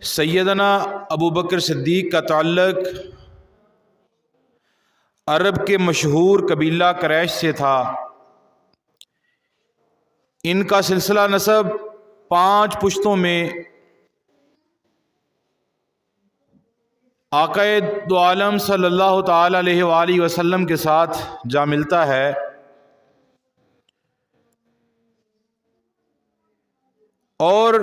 سیدنا ابو بکر صدیق کا تعلق عرب کے مشہور قبیلہ قریش سے تھا۔ ان کا سلسلہ نسب 5 پشتوں میں آقا دو عالم صلی اللہ تعالی علیہ وآلہ وسلم کے ساتھ جا ملتا ہے۔ اور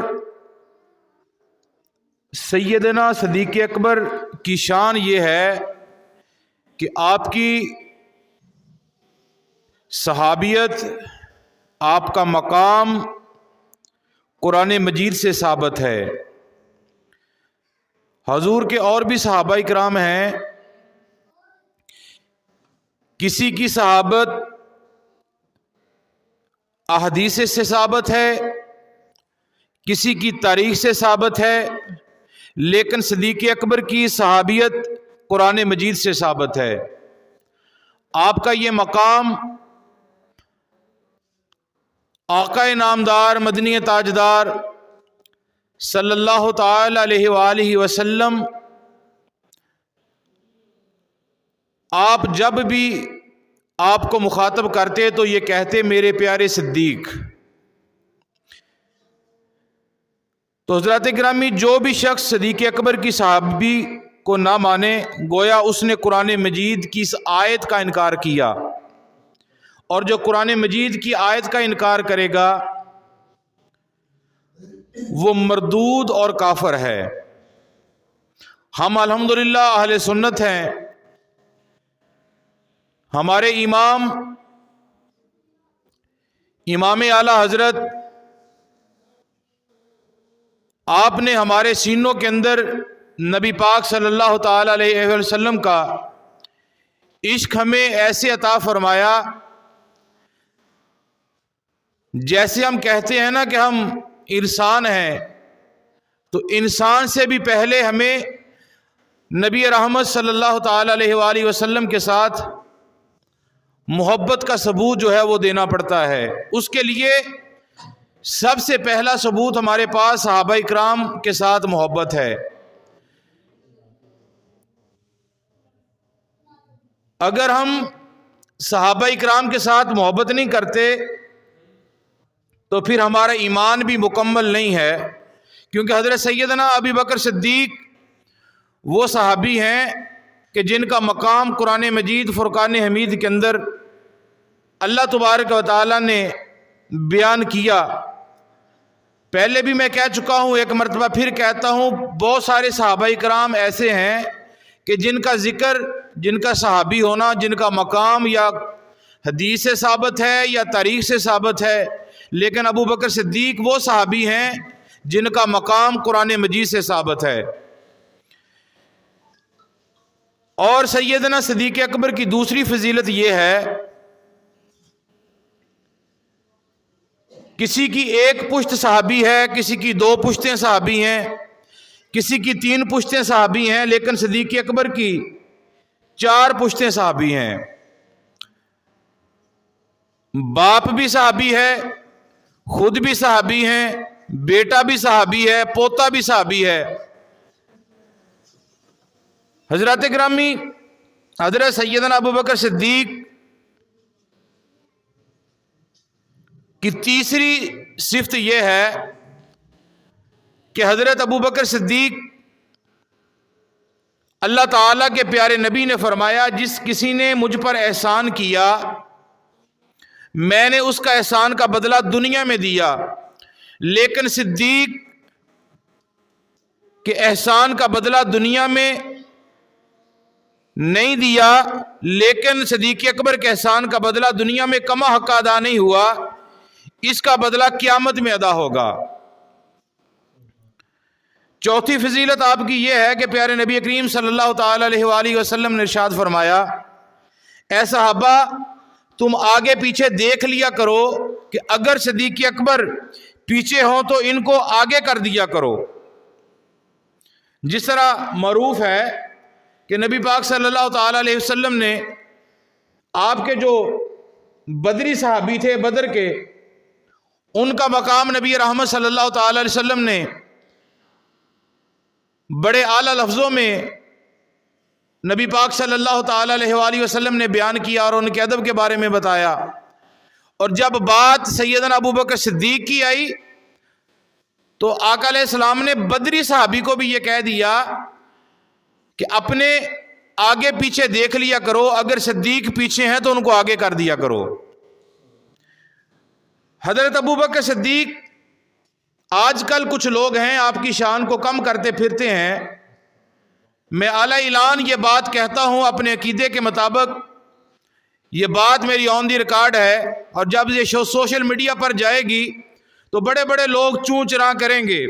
سیدنا صدیق اکبر کی شان یہ ہے کہ آپ کی صحابیت، آپ کا مقام قرآن مجید سے ثابت ہے۔ حضور کے اور بھی صحابہ کرام ہیں، کسی کی صحابت احادیث سے ثابت ہے، کسی کی تاریخ سے ثابت ہے، لیکن صدیق اکبر کی صحابیت قرآن مجید سے ثابت ہے۔ آپ کا یہ مقام آقا نامدار مدنی تاجدار صلی اللہ تعالی علیہ وآلہ وسلم، آپ جب بھی آپ کو مخاطب کرتے تو یہ کہتے میرے پیارے صدیق۔ تو حضرات گرامی، جو بھی شخص صدیق اکبر کی صحابی کو نہ مانے، گویا اس نے قرآن مجید کی اس آیت کا انکار کیا، اور جو قرآن مجید کی آیت کا انکار کرے گا وہ مردود اور کافر ہے۔ ہم الحمدللہ اہل سنت ہیں۔ ہمارے امام اعلیٰ حضرت، آپ نے ہمارے سینوں کے اندر نبی پاک صلی اللہ تعالی علیہ وسلم کا عشق ہمیں ایسے عطا فرمایا، جیسے ہم کہتے ہیں نا کہ ہم انسان ہیں، تو انسان سے بھی پہلے ہمیں نبی رحمت صلی اللہ تعالی علیہ وآلہ وسلم کے ساتھ محبت کا ثبوت جو ہے وہ دینا پڑتا ہے۔ اس کے لیے سب سے پہلا ثبوت ہمارے پاس صحابہ اکرام کے ساتھ محبت ہے۔ اگر ہم صحابہ اکرام کے ساتھ محبت نہیں کرتے تو پھر ہمارا ایمان بھی مکمل نہیں ہے، کیونکہ حضرت سیدنا ابو بکر صدیق وہ صحابی ہیں کہ جن کا مقام قرآن مجید فرقان حمید کے اندر اللہ تبارک و تعالی نے بیان کیا۔ پہلے بھی میں کہہ چکا ہوں، ایک مرتبہ پھر کہتا ہوں، بہت سارے صحابہ کرام ایسے ہیں کہ جن کا ذکر، جن کا صحابی ہونا، جن کا مقام یا حدیث سے ثابت ہے یا تاریخ سے ثابت ہے، لیکن ابو بکر صدیق وہ صحابی ہیں جن کا مقام قرآن مجید سے ثابت ہے۔ اور سیدنا صدیق اکبر کی دوسری فضیلت یہ ہے، کسی کی 1 پشت صحابی ہے، کسی کی 2 پشتیں صحابی ہیں، کسی کی 3 پشتیں صحابی ہیں، لیکن صدیق اکبر کی 4 پشتیں صحابی ہیں۔ باپ بھی صحابی ہے، خود بھی صحابی ہیں، بیٹا بھی صحابی ہے، پوتا بھی صحابی ہے۔ حضرات گرامی، حضرت سیدنا ابو بکر صدیق کی تیسری صفت یہ ہے کہ حضرت ابو بکر صدیق، اللہ تعالیٰ کے پیارے نبی نے فرمایا، جس کسی نے مجھ پر احسان کیا میں نے اس کا احسان کا بدلہ دنیا میں دیا، لیکن صدیق کے احسان کا بدلہ دنیا میں نہیں دیا، لیکن صدیق اکبر کے احسان کا بدلہ دنیا میں کما حق ادا نہیں ہوا، اس کا بدلہ قیامت میں ادا ہوگا۔ چوتھی فضیلت آپ کی یہ ہے کہ پیارے نبی کریم صلی اللہ تعالی علیہ وآلہ وسلم نے ارشاد فرمایا، اے صحابہ تم آگے پیچھے دیکھ لیا کرو کہ اگر صدیق اکبر پیچھے ہوں تو ان کو آگے کر دیا کرو۔ جس طرح معروف ہے کہ نبی پاک صلی اللہ تعالی علیہ وسلم نے آپ کے جو بدری صحابی تھے بدر کے، ان کا مقام نبی رحمت صلی اللہ تعالی علیہ وسلم نے بڑے اعلیٰ لفظوں میں نبی پاک صلی اللہ تعالی علیہ وآلہ وسلم نے بیان کیا اور ان کے ادب کے بارے میں بتایا. اور جب بات سیدنا ابو بکر صدیق کی آئی تو آقا علیہ السلام نے بدری صحابی کو بھی یہ کہہ دیا کہ اپنے آگے پیچھے دیکھ لیا کرو، اگر صدیق پیچھے ہیں تو ان کو آگے کر دیا کرو. حضرت ابو بکر صدیق، آج کل کچھ لوگ ہیں آپ کی شان کو کم کرتے پھرتے ہیں. میں اعلیٰ اعلان یہ بات کہتا ہوں اپنے عقیدے کے مطابق، یہ بات میری آن دی ریکارڈ ہے، اور جب یہ سوشل میڈیا پر جائے گی تو بڑے بڑے لوگ چوں چراں کریں گے،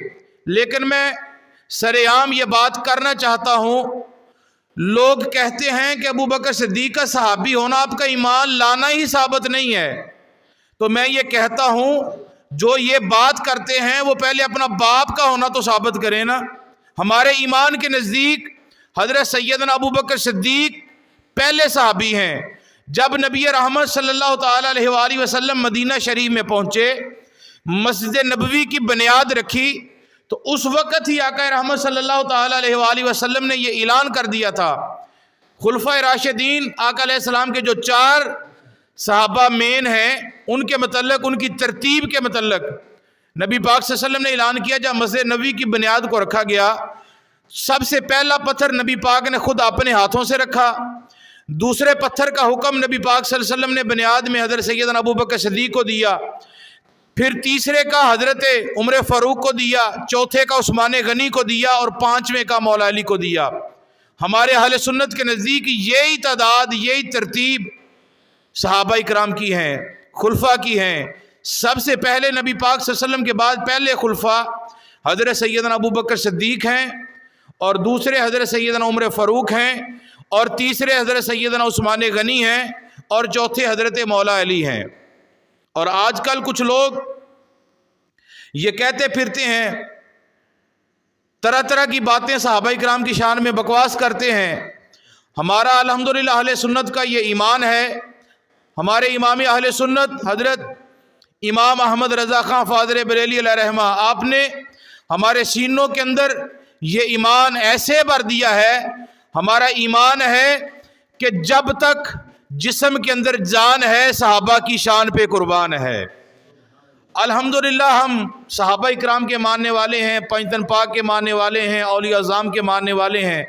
لیکن میں سر عام یہ بات کرنا چاہتا ہوں. لوگ کہتے ہیں کہ ابو بکر صدیق کا صحابی ہونا آپ کا ایمان لانا ہی ثابت نہیں ہے. تو میں یہ کہتا ہوں جو یہ بات کرتے ہیں وہ پہلے اپنا باپ کا ہونا تو ثابت کریں نا. ہمارے ایمان کے نزدیک حضرت سیدنا ابو بکر صدیق پہلے صحابی ہیں. جب نبی رحمت صلی اللہ تعالی علیہ وآلہ وسلم مدینہ شریف میں پہنچے، مسجد نبوی کی بنیاد رکھی، تو اس وقت ہی آقا رحمت صلی اللہ تعالی علیہ وآلہ وسلم نے یہ اعلان کر دیا تھا. خلفائے راشدین آقا علیہ السلام کے جو 4 صحابہ مین ہیں، ان کے متعلق، ان کی ترتیب کے متعلق نبی پاک صلی اللہ علیہ وسلم نے اعلان کیا. جب مسجد نبوی کی بنیاد کو رکھا گیا، سب سے پہلا پتھر نبی پاک نے خود اپنے ہاتھوں سے رکھا. دوسرے پتھر کا حکم نبی پاک صلی اللہ علیہ وسلم نے بنیاد میں حضرت سیدنا ابو بکر صدیق کو دیا. پھر تیسرے کا حضرت عمر فاروق کو دیا، چوتھے کا عثمان غنی کو دیا، اور 5ویں کا مولا علی کو دیا. ہمارے اہل سنت کے نزدیک یہی تعداد، یہی ترتیب صحابہ کرام کی ہیں، خلفاء کی ہیں. سب سے پہلے نبی پاک صلی اللہ علیہ وسلم کے بعد پہلے خلفاء حضرت سیدنا ابو بکر صدیق ہیں، اور دوسرے حضرت سیدنا عمر فاروق ہیں، اور تیسرے حضرت سیدنا عثمان غنی ہیں، اور چوتھے حضرت مولا علی ہیں. اور آج کل کچھ لوگ یہ کہتے پھرتے ہیں، طرح طرح کی باتیں صحابہ کرام کی شان میں بکواس کرتے ہیں. ہمارا الحمدللہ اہل سنت کا یہ ایمان ہے. ہمارے امام اہل سنت حضرت امام احمد رضا خان فاضل بریلی علیہ رحمہ، آپ نے ہمارے سینوں کے اندر یہ ایمان ایسے بھر دیا ہے. ہمارا ایمان ہے کہ جب تک جسم کے اندر جان ہے صحابہ کی شان پہ قربان ہے. الحمدللہ ہم صحابہ کرام کے ماننے والے ہیں، پنجتن پاک کے ماننے والے ہیں، اولیاء اعظام کے ماننے والے ہیں.